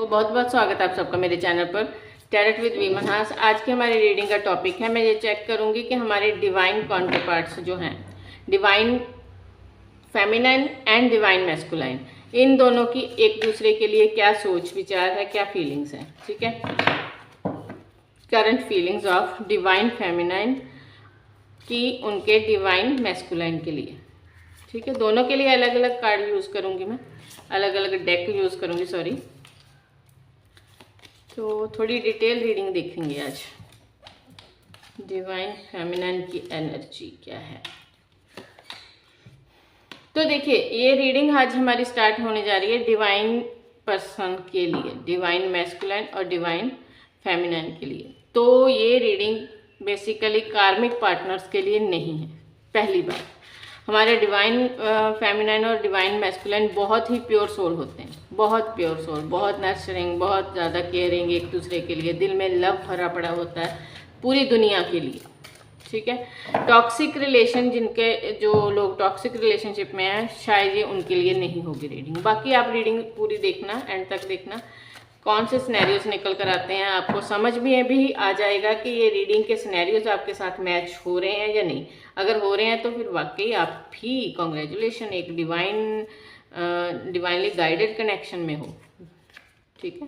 बहुत बहुत स्वागत है आप सबका मेरे चैनल पर टैरेट विद वीमन। हाँ, आज की हमारी रीडिंग का टॉपिक है, मैं ये चेक करूंगी कि हमारे डिवाइन काउंटरपार्ट्स जो हैं, divine feminine and divine masculine, इन दोनों की एक दूसरे के लिए क्या सोच विचार है, क्या फीलिंग्स हैं। ठीक है, current feelings of divine feminine की उनके डिवाइन मैस्कुलाइन के लिए। ठीक है, दोनों के लिए अलग अलग कार्ड यूज़ करूंगी, मैं अलग अलग डेक यूज़ करूंगी, सॉरी। तो थोड़ी डिटेल रीडिंग देखेंगे आज, डिवाइन फेमिनाइन की एनर्जी क्या है। तो देखिए, ये रीडिंग आज हमारी स्टार्ट होने जा रही है डिवाइन पर्सन के लिए, डिवाइन मैस्कुलाइन और डिवाइन फेमिनाइन के लिए। तो ये रीडिंग बेसिकली कार्मिक पार्टनर्स के लिए नहीं है। पहली बात, हमारे डिवाइन फेमिनाइन और डिवाइन मैस्कुलाइन बहुत ही प्योर सोल होते हैं, बहुत प्योर सोल, बहुत नर्चरिंग, बहुत ज़्यादा केयरिंग, एक दूसरे के लिए दिल में लव भरा पड़ा होता है पूरी दुनिया के लिए। ठीक है, टॉक्सिक रिलेशन, जिनके जो लोग टॉक्सिक रिलेशनशिप में हैं, शायद ये उनके लिए नहीं होगी रीडिंग। बाकी आप रीडिंग पूरी देखना, एंड तक देखना, कौन से सिनेरियोज निकल कर आते हैं आपको समझ में भी आ जाएगा कि ये रीडिंग के सिनेरियोज आपके साथ मैच हो रहे हैं या नहीं। अगर हो रहे हैं तो फिर वाकई आप भी कॉन्ग्रेचुलेशन, एक डिवाइनली गाइडेड कनेक्शन में हो। ठीक है,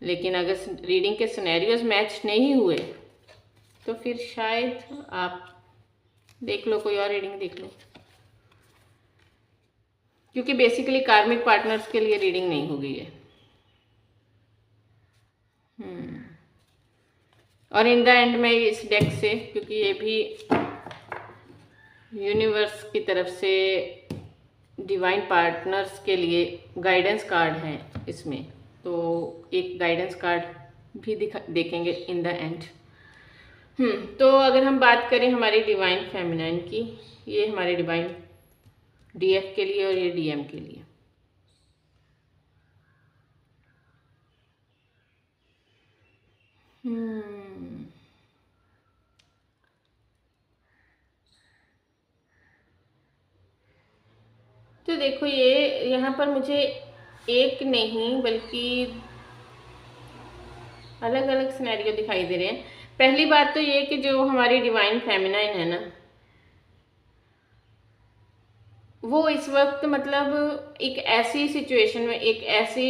लेकिन अगर रीडिंग के सिनेरियोज मैच नहीं हुए तो फिर शायद आप देख लो, कोई और रीडिंग देख लो, क्योंकि बेसिकली कार्मिक पार्टनर्स के लिए रीडिंग नहीं हो गई है। और इन द एंड में इस डेक से, क्योंकि ये भी यूनिवर्स की तरफ से डिवाइन पार्टनर्स के लिए गाइडेंस कार्ड हैं इसमें, तो एक गाइडेंस कार्ड भी देखेंगे इन द एंड। तो अगर हम बात करें हमारी डिवाइन फेमिनाइन की, ये हमारे डिवाइन डीएफ के लिए और ये डीएम के लिए। तो देखो, ये यहाँ पर मुझे एक नहीं बल्कि अलग अलग सिनेरियो दिखाई दे रहे हैं। पहली बात तो ये कि जो हमारी डिवाइन फेमिनाइन है ना, वो इस वक्त मतलब एक ऐसी सिचुएशन में, एक ऐसी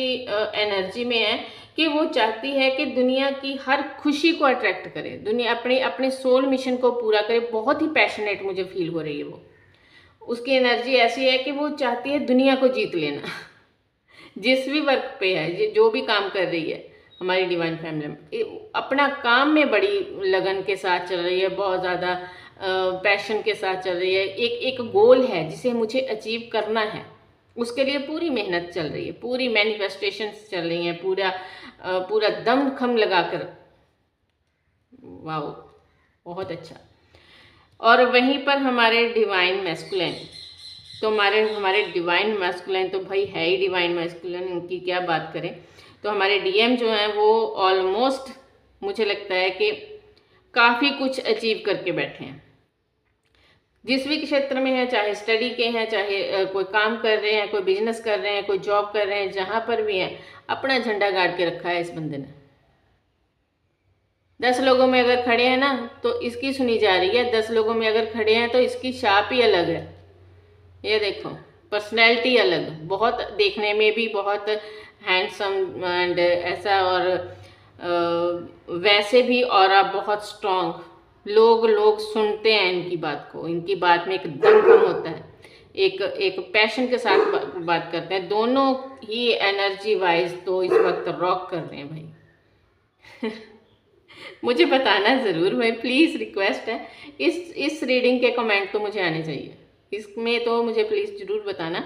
एनर्जी में है कि वो चाहती है कि दुनिया की हर खुशी को अट्रैक्ट करे, दुनिया अपने सोल मिशन को पूरा करे। बहुत ही पैशनेट मुझे फील हो रही है वो, उसकी एनर्जी ऐसी है कि वो चाहती है दुनिया को जीत लेना जिस भी वर्क पे है, जो भी काम कर रही है हमारी डिवाइन फैमिली, अपना काम में बड़ी लगन के साथ चल रही है, बहुत ज़्यादा पैशन के साथ चल रही है। एक गोल है जिसे मुझे अचीव करना है, उसके लिए पूरी मेहनत चल रही है, पूरी मैनिफेस्टेशंस चल रही हैं, पूरा दम खम लगाकर। वाओ, बहुत अच्छा। और वहीं पर हमारे डिवाइन मैस्कुलाइन, तो हमारे डिवाइन मैस्कुलाइन तो भाई है ही डिवाइन मैस्कुलाइन, उनकी क्या बात करें। तो हमारे डीएम जो हैं वो ऑलमोस्ट मुझे लगता है कि काफ़ी कुछ अचीव करके बैठे हैं, जिस भी क्षेत्र में है, चाहे स्टडी के हैं, चाहे कोई काम कर रहे हैं, कोई बिजनेस कर रहे हैं, कोई जॉब कर रहे हैं, जहाँ पर भी हैं अपना झंडा गाड़ के रखा है इस बंदे ने। 10 लोगों में अगर खड़े हैं ना तो इसकी सुनी जा रही है, 10 लोगों में अगर खड़े हैं तो इसकी छाप ही अलग है। ये देखो, पर्सनैलिटी अलग, बहुत देखने में भी बहुत हैंडसम एंड ऐसा, और वैसे भी और आप बहुत स्ट्रॉन्ग, लोग सुनते हैं इनकी बात को, इनकी बात में एक दमखम होता है, एक पैशन के साथ बात करते हैं। दोनों ही एनर्जी वाइज तो इस वक्त रॉक कर रहे हैं भाई मुझे बताना ज़रूर भाई, प्लीज़ रिक्वेस्ट है, इस रीडिंग के कमेंट तो मुझे आने चाहिए, इसमें तो मुझे प्लीज़ ज़रूर बताना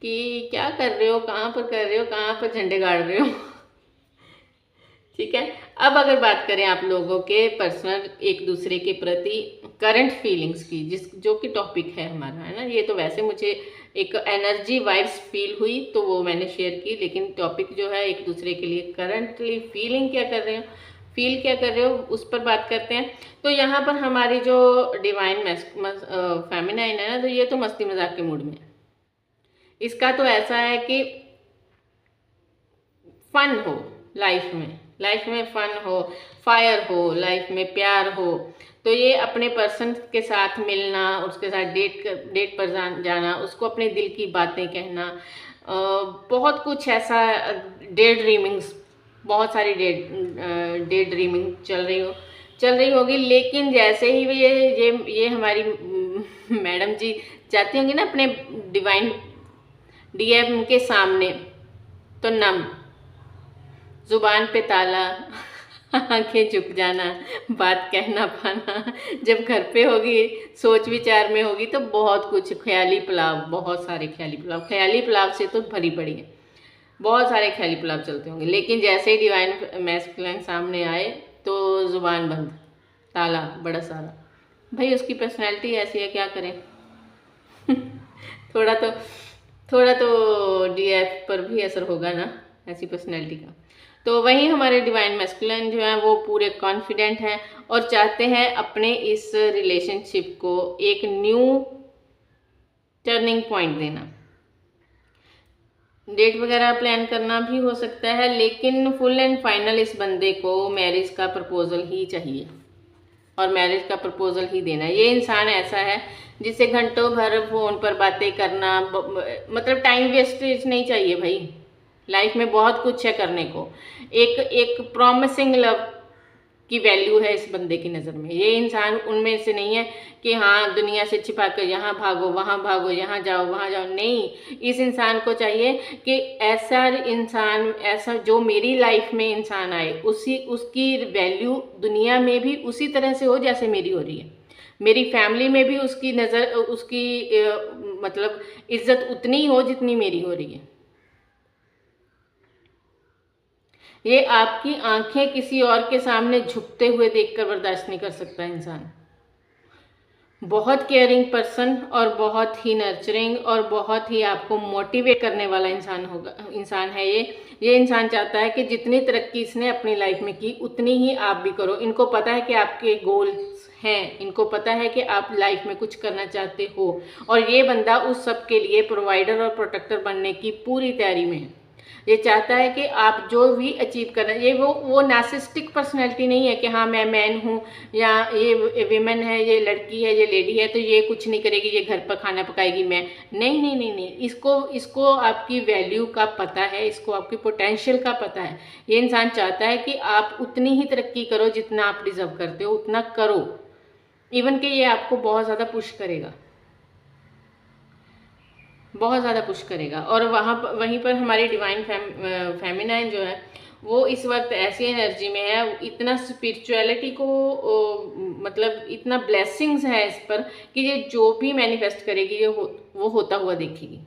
कि क्या कर रहे हो, कहाँ पर कर रहे हो, कहाँ पर झंडे गाड़ रहे हो ठीक है, अब अगर बात करें आप लोगों के पर्सनल एक दूसरे के प्रति करंट फीलिंग्स की, जो कि टॉपिक है हमारा, है ना। ये तो वैसे मुझे एक एनर्जी वाइब्स फील हुई तो वो मैंने शेयर की, लेकिन टॉपिक जो है एक दूसरे के लिए करंटली फील क्या कर रहे हो उस पर बात करते हैं। तो यहाँ पर हमारी जो डिवाइन फेमिनाइन है ना, तो ये तो मस्ती मजाक के मूड में है। इसका तो ऐसा है कि फन हो लाइफ में फन हो, फायर हो, लाइफ में प्यार हो। तो ये अपने पर्सन के साथ मिलना, उसके साथ डेट पर जाना, उसको अपने दिल की बातें कहना, बहुत कुछ ऐसा, डे ड्रीमिंग्स, बहुत सारी डे ड्रीमिंग चल रही होगी। लेकिन जैसे ही ये हमारी मैडम जी जाती होंगी ना अपने डिवाइन डीएम के सामने, तो नम, जुबान पे ताला, आंखें झुक जाना, बात कह ना पाना। जब घर पे होगी, सोच विचार में होगी, तो बहुत कुछ ख्याली पुलाव, बहुत सारे ख्याली पुलाव से तो भरी पड़ी है, बहुत सारे ख्याली पुलाव चलते होंगे। लेकिन जैसे ही डिवाइन मैस्कुलिन सामने आए तो जुबान बंद, ताला बड़ा सारा। भाई उसकी पर्सनैलिटी ऐसी है, क्या करें। थोड़ा तो थोड़ा तो डीएफ पर भी असर होगा ना ऐसी पर्सनैलिटी का। तो वहीं हमारे डिवाइन मैस्कुलिन जो है वो पूरे कॉन्फिडेंट हैं और चाहते हैं अपने इस रिलेशनशिप को एक न्यू टर्निंग पॉइंट देना। डेट वगैरह प्लान करना भी हो सकता है, लेकिन फुल एंड फाइनल इस बंदे को मैरिज का प्रपोजल ही चाहिए और मैरिज का प्रपोजल ही देना। ये इंसान ऐसा है जिसे घंटों भर फोन पर बातें करना, मतलब टाइम वेस्टेज नहीं चाहिए भाई। लाइफ में बहुत कुछ है करने को। एक एक प्रॉमिसिंग लव की वैल्यू है इस बंदे की नज़र में। ये इंसान उनमें से नहीं है कि हाँ दुनिया से छिपा कर यहाँ भागो वहाँ भागो, यहाँ जाओ वहाँ जाओ, नहीं। इस इंसान को चाहिए कि ऐसा इंसान, ऐसा जो मेरी लाइफ में इंसान आए, उसकी वैल्यू दुनिया में भी उसी तरह से हो जैसे मेरी हो रही है। मेरी फैमिली में भी उसकी नज़र, उसकी मतलब इज्जत उतनी ही हो जितनी मेरी हो रही है। ये आपकी आंखें किसी और के सामने झुकते हुए देखकर बर्दाश्त नहीं कर सकता इंसान। बहुत केयरिंग पर्सन और बहुत ही नर्चरिंग और बहुत ही आपको मोटिवेट करने वाला इंसान है ये इंसान चाहता है कि जितनी तरक्की इसने अपनी लाइफ में की उतनी ही आप भी करो। इनको पता है कि आपके गोल्स हैं, इनको पता है कि आप लाइफ में कुछ करना चाहते हो, और ये बंदा उस सब के लिए प्रोवाइडर और प्रोटेक्टर बनने की पूरी तैयारी में है। ये चाहता है कि आप जो भी अचीव करना, ये वो नार्सिसिस्टिक पर्सनैलिटी नहीं है कि हाँ मैं मैन हूँ या ये विमेन है, ये लड़की है, ये लेडी है तो ये कुछ नहीं करेगी, ये घर पर खाना पकाएगी। मैं नहीं नहीं नहीं नहीं, इसको आपकी वैल्यू का पता है, इसको आपकी पोटेंशियल का पता है। ये इंसान चाहता है कि आप उतनी ही तरक्की करो जितना आप डिजर्व करते हो, उतना करो। इवन कि ये आपको बहुत ज़्यादा पुश करेगा, बहुत ज़्यादा पुश करेगा। और वहीं पर हमारी डिवाइन फेमिनाइन जो है वो इस वक्त ऐसी एनर्जी में है, इतना स्पिरिचुअलिटी को मतलब इतना ब्लेसिंग्स है इस पर कि ये जो भी मैनिफेस्ट करेगी वो होता हुआ देखेगी।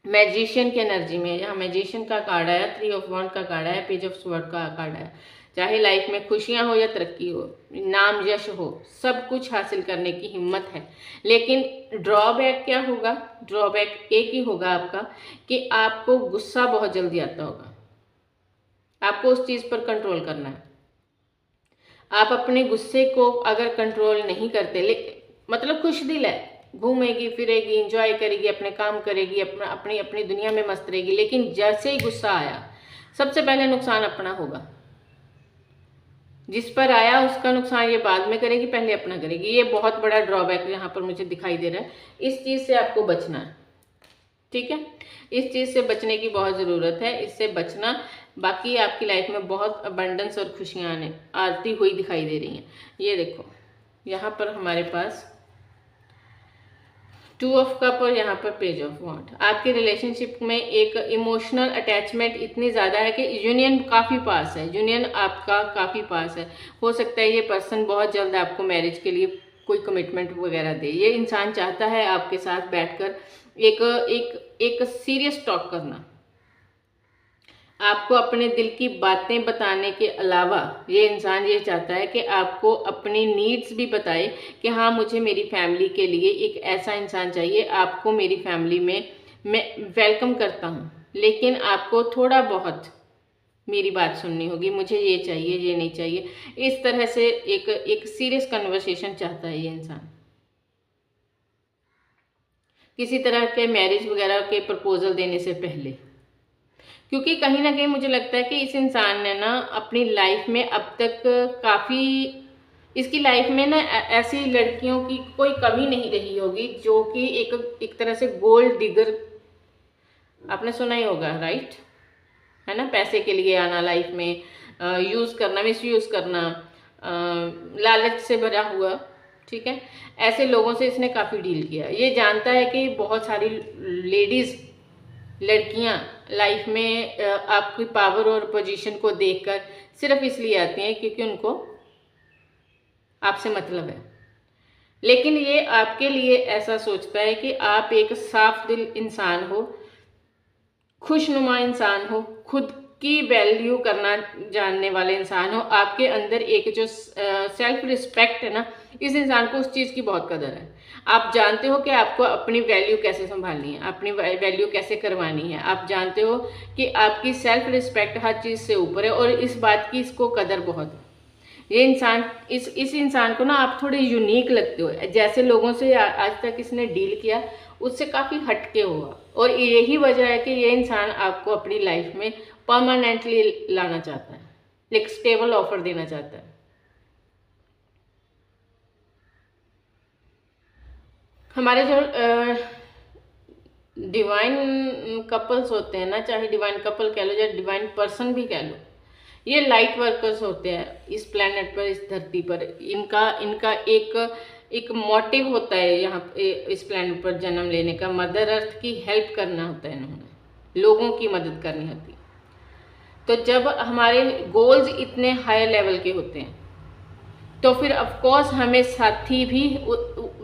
मैजिशियन की एनर्जी में, यहाँ मैजिशियन का कार्ड आया, 3 ऑफ वॉन्ड का कार्ड आया, पेज ऑफ स्वॉर्ड का कार्ड आया। चाहे लाइफ में खुशियां हो या तरक्की हो, नाम यश हो, सब कुछ हासिल करने की हिम्मत है। लेकिन ड्रॉबैक क्या होगा? ड्रॉबैक एक ही होगा आपका कि आपको गुस्सा बहुत जल्दी आता होगा। आपको उस चीज़ पर कंट्रोल करना है। आप अपने गुस्से को अगर कंट्रोल नहीं करते, मतलब खुश दिल है, घूमेगी फिरेगी, इंजॉय करेगी, अपने काम करेगी, अपनी अपनी दुनिया में मस्त रहेगी, लेकिन जैसे ही गुस्सा आया सबसे पहले नुकसान अपना होगा। जिस पर आया उसका नुकसान ये बाद में करेगी, पहले अपना करेगी। ये बहुत बड़ा ड्रॉबैक यहाँ पर मुझे दिखाई दे रहा है। इस चीज़ से आपको बचना है, ठीक है? इस चीज़ से बचने की बहुत ज़रूरत है, इससे बचना। बाकी आपकी लाइफ में बहुत अबंडेंस और खुशियाँ आती हुई दिखाई दे रही हैं। ये देखो यहाँ पर हमारे पास 2 ऑफ कप और यहाँ पर पेज ऑफ वॉन्ड। आपके रिलेशनशिप में एक इमोशनल अटैचमेंट इतनी ज़्यादा है कि यूनियन काफ़ी पास है, यूनियन आपका काफ़ी पास है। हो सकता है ये पर्सन बहुत जल्द आपको मैरिज के लिए कोई कमिटमेंट वगैरह दे। ये इंसान चाहता है आपके साथ बैठकर एक सीरियस टॉक करना। आपको अपने दिल की बातें बताने के अलावा ये इंसान ये चाहता है कि आपको अपनी नीड्स भी बताए कि हाँ मुझे मेरी फैमिली के लिए एक ऐसा इंसान चाहिए। आपको मेरी फैमिली में मैं वेलकम करता हूँ, लेकिन आपको थोड़ा बहुत मेरी बात सुननी होगी। मुझे ये चाहिए, ये नहीं चाहिए। इस तरह से एक सीरियस कन्वर्सेशन चाहता है ये इंसान। किसी तरह के मैरिज वगैरह के प्रपोजल देने से पहले, क्योंकि कहीं ना कहीं मुझे लगता है कि इस इंसान ने ना अपनी लाइफ में अब तक काफ़ी, इसकी लाइफ में ना ऐसी लड़कियों की कोई कमी नहीं रही होगी जो कि एक तरह से गोल्ड डिगर, आपने सुना ही होगा, राइट, है ना, पैसे के लिए आना लाइफ में, यूज़ करना, मिस यूज़ करना, लालच से भरा हुआ, ठीक है, ऐसे लोगों से इसने काफ़ी डील किया। ये जानता है कि बहुत सारी लेडीज़, लड़कियां लाइफ में आपकी पावर और पोजीशन को देखकर सिर्फ इसलिए आती हैं क्योंकि उनको आपसे मतलब है। लेकिन ये आपके लिए ऐसा सोचता है कि आप एक साफ दिल इंसान हो, खुशनुमा इंसान हो, खुद की वैल्यू करना जानने वाले इंसान हो, आपके अंदर एक जो सेल्फ रिस्पेक्ट है ना, इस इंसान को उस चीज़ की बहुत कदर है। आप जानते हो कि आपको अपनी वैल्यू कैसे संभालनी है, अपनी वैल्यू कैसे करवानी है, आप जानते हो कि आपकी सेल्फ रिस्पेक्ट हर चीज़ से ऊपर है, और इस बात की इसको कदर बहुत है। ये इंसान, इस इंसान को ना आप थोड़े यूनिक लगते हो, जैसे लोगों से आज तक इसने डील किया उससे काफ़ी हटके हुआ, और यही वजह है कि ये इंसान आपको अपनी लाइफ में परमानेंटली लाना चाहता है, एक स्टेबल ऑफर देना चाहता है। हमारे जो डिवाइन कपल्स होते हैं ना, चाहे डिवाइन कपल कह लो या डिवाइन पर्सन भी कह लो, ये लाइट वर्कर्स होते हैं इस प्लेनेट पर, इस धरती पर। इनका इनका एक मोटिव होता है यहाँ पे इस प्लेनेट पर जन्म लेने का, मदर अर्थ की हेल्प करना होता है, इन्होंने लोगों की मदद करनी होती है। तो जब हमारे गोल्स इतने हाई लेवल के होते हैं तो फिर ऑफ कोर्स हमें साथी भी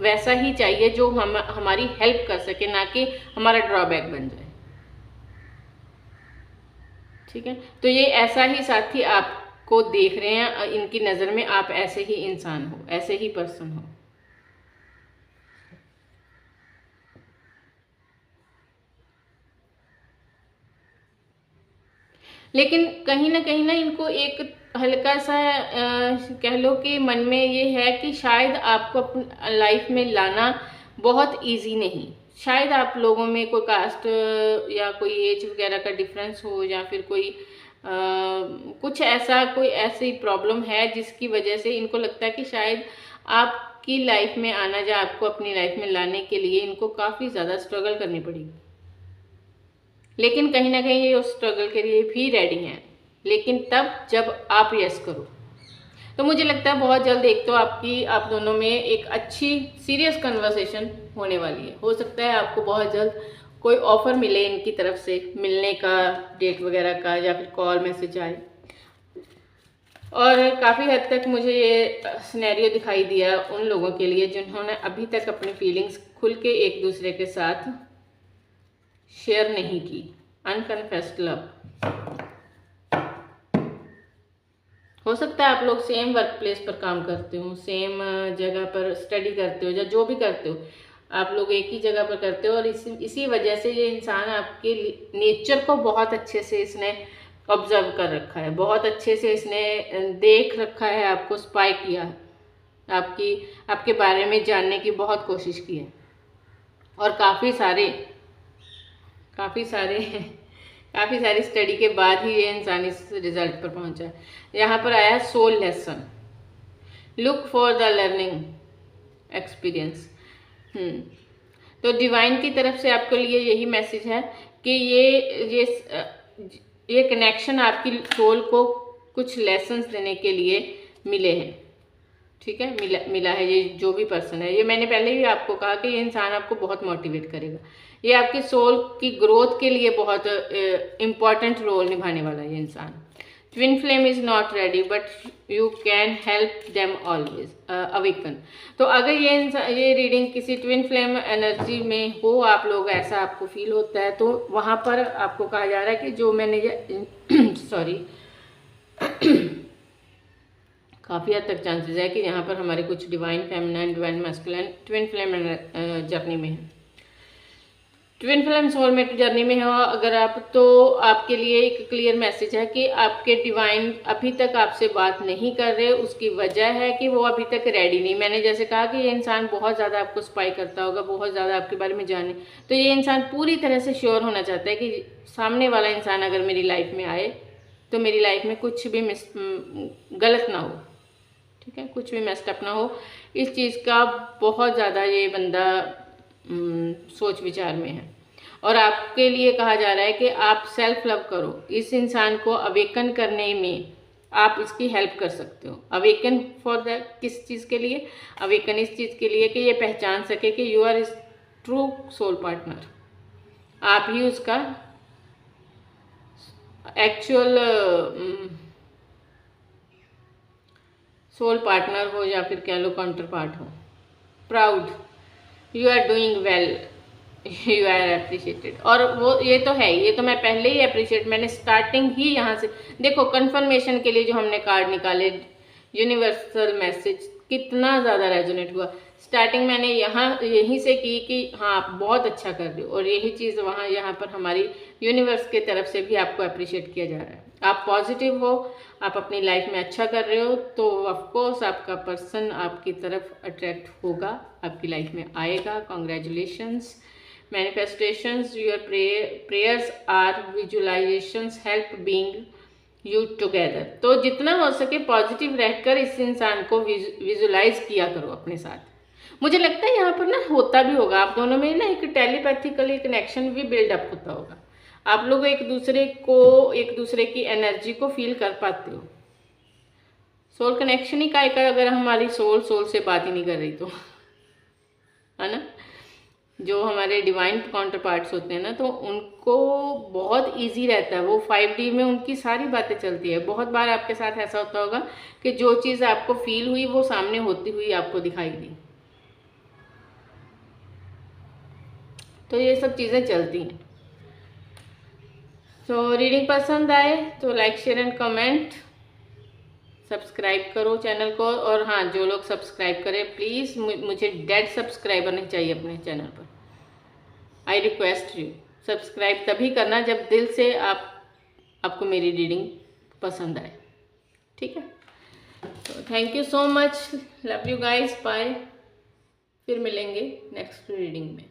वैसा ही चाहिए जो हमारी हेल्प कर सके, ना कि हमारा ड्रॉबैक बन जाए, ठीक है। तो ये ऐसा ही साथी आपको देख रहे हैं, इनकी नज़र में आप ऐसे ही इंसान हो, ऐसे ही पर्सन हो। लेकिन कहीं ना इनको एक हल्का सा कह लो कि मन में ये है कि शायद आपको अपनी लाइफ में लाना बहुत इजी नहीं, शायद आप लोगों में कोई कास्ट या कोई एज वगैरह का डिफरेंस हो, या फिर कोई कुछ ऐसा, कोई ऐसी प्रॉब्लम है जिसकी वजह से इनको लगता है कि शायद आपकी लाइफ में आना या आपको अपनी लाइफ में लाने के लिए इनको काफ़ी ज़्यादा स्ट्रगल करनी पड़ेगी। लेकिन कहीं ना कहीं ये उस स्ट्रगल के लिए भी रेडी हैं, लेकिन तब जब आप यस करो। तो मुझे लगता है बहुत जल्द एक तो आप दोनों में एक अच्छी सीरियस कन्वर्सेशन होने वाली है। हो सकता है आपको बहुत जल्द कोई ऑफ़र मिले इनकी तरफ से, मिलने का, डेट वगैरह का, या फिर कॉल मैसेज आए। और काफ़ी हद तक मुझे ये सिनेरियो दिखाई दिया उन लोगों के लिए जिन्होंने अभी तक अपनी फीलिंग्स खुल के एक दूसरे के साथ शेयर नहीं की। अनकन्फेस्ड लव, हो सकता है आप लोग सेम वर्क प्लेस पर काम करते हो, सेम जगह पर स्टडी करते हो, या जो भी करते हो आप लोग एक ही जगह पर करते हो, और इसी वजह से ये इंसान आपके नेचर को बहुत अच्छे से इसने ऑब्जर्व कर रखा है, बहुत अच्छे से इसने देख रखा है, आपको स्पाई किया है, आपके बारे में जानने की बहुत कोशिश की है, और काफ़ी सारी स्टडी के बाद ही ये इंसान इस रिजल्ट पर पहुंचा है। यहाँ पर आया soul lesson, look for the learning experience. तो डिवाइन की तरफ से आपके लिए यही मैसेज है कि ये कनेक्शन आपकी सोल को कुछ लेसन्स देने के लिए मिले हैं, ठीक है, मिला है। ये जो भी पर्सन है, ये मैंने पहले भी आपको कहा कि ये इंसान आपको बहुत मोटिवेट करेगा, ये आपकी सोल की ग्रोथ के लिए बहुत इम्पॉर्टेंट रोल निभाने वाला है ये इंसान। Twin flame is not ready but you can help them always awaken. तो अगर ये रीडिंग किसी ट्विन फ्लेम एनर्जी में हो, आप लोग ऐसा आपको फील होता है, तो वहाँ पर आपको कहा जा रहा है कि जो मैंने ये सॉरी काफ़ी हद तक चांसेस है कि यहाँ पर हमारे कुछ divine feminine, divine masculine, twin flame journey में है। ट्विन फ्लेम सोलमेट जर्नी में हो अगर आप, तो आपके लिए एक क्लियर मैसेज है कि आपके डिवाइन अभी तक आपसे बात नहीं कर रहे। उसकी वजह है कि वो अभी तक रेडी नहीं। मैंने जैसे कहा कि ये इंसान बहुत ज़्यादा आपको स्पाई करता होगा, बहुत ज़्यादा आपके बारे में जाने, तो ये इंसान पूरी तरह से श्योर होना चाहता है कि सामने वाला इंसान अगर मेरी लाइफ में आए तो मेरी लाइफ में कुछ भी गलत ना हो, ठीक है, कुछ भी मेस्टअप ना हो। इस चीज़ का बहुत ज़्यादा ये बंदा सोच विचार में है। और आपके लिए कहा जा रहा है कि आप सेल्फ लव करो। इस इंसान को अवेकन करने में आप इसकी हेल्प कर सकते हो। अवेकन फॉर द किस चीज़ के लिए? अवेकन इस चीज़ के लिए कि ये पहचान सके कि you are is true soul partner. आप ही उसका एक्चुअल सोल पार्टनर हो या फिर कह लो काउंटर पार्ट हो। Proud, you are doing well, you are appreciated. और वो ये तो है, ये तो मैं पहले ही अप्रिशिएट, मैंने स्टार्टिंग ही यहाँ से देखो कंफर्मेशन के लिए जो हमने कार्ड निकाले, यूनिवर्सल मैसेज कितना ज़्यादा रेजोनेट हुआ। स्टार्टिंग मैंने यहीं से की कि हाँ आप बहुत अच्छा कर रहे हो, और यही चीज़ वहाँ यहाँ पर हमारी यूनिवर्स की तरफ से भी आपको अप्रिशिएट किया जा रहा है। आप पॉजिटिव हो, आप अपनी लाइफ में अच्छा कर रहे हो, तो ऑफकोर्स आपका पर्सन आपकी तरफ अट्रैक्ट होगा, आपकी लाइफ में आएगा। Congratulations. Manifestations, your prayers are visualizations help being you together. तो जितना हो सके पॉजिटिव रहकर इस इंसान को विजुलाइज किया करो अपने साथ। मुझे लगता है यहाँ पर ना होता भी होगा, आप दोनों में ना एक टेलीपैथिकली कनेक्शन भी बिल्डअप होता होगा। आप लोग एक दूसरे की एनर्जी को फील कर पाते हो। सोल कनेक्शन ही का अगर हमारी सोल से बात ही नहीं कर रही तो, है ना। जो हमारे डिवाइन काउंटर पार्ट्स होते हैं ना, तो उनको बहुत इजी रहता है, वो 5D में उनकी सारी बातें चलती है। बहुत बार आपके साथ ऐसा होता होगा कि जो चीज़ आपको फील हुई वो सामने होती हुई आपको दिखाई दी। तो ये सब चीज़ें चलती हैं। तो रीडिंग पसंद आए तो like share and comment, subscribe करो चैनल को। और हाँ, जो लोग सब्सक्राइब करें प्लीज़, मुझे डेड सब्सक्राइबर नहीं चाहिए अपने चैनल पर। आई रिक्वेस्ट यू, सब्सक्राइब तभी करना जब दिल से आपको मेरी रीडिंग पसंद आए, ठीक है। तो thank you so much, love you guys, bye. फिर मिलेंगे नेक्स्ट रीडिंग में।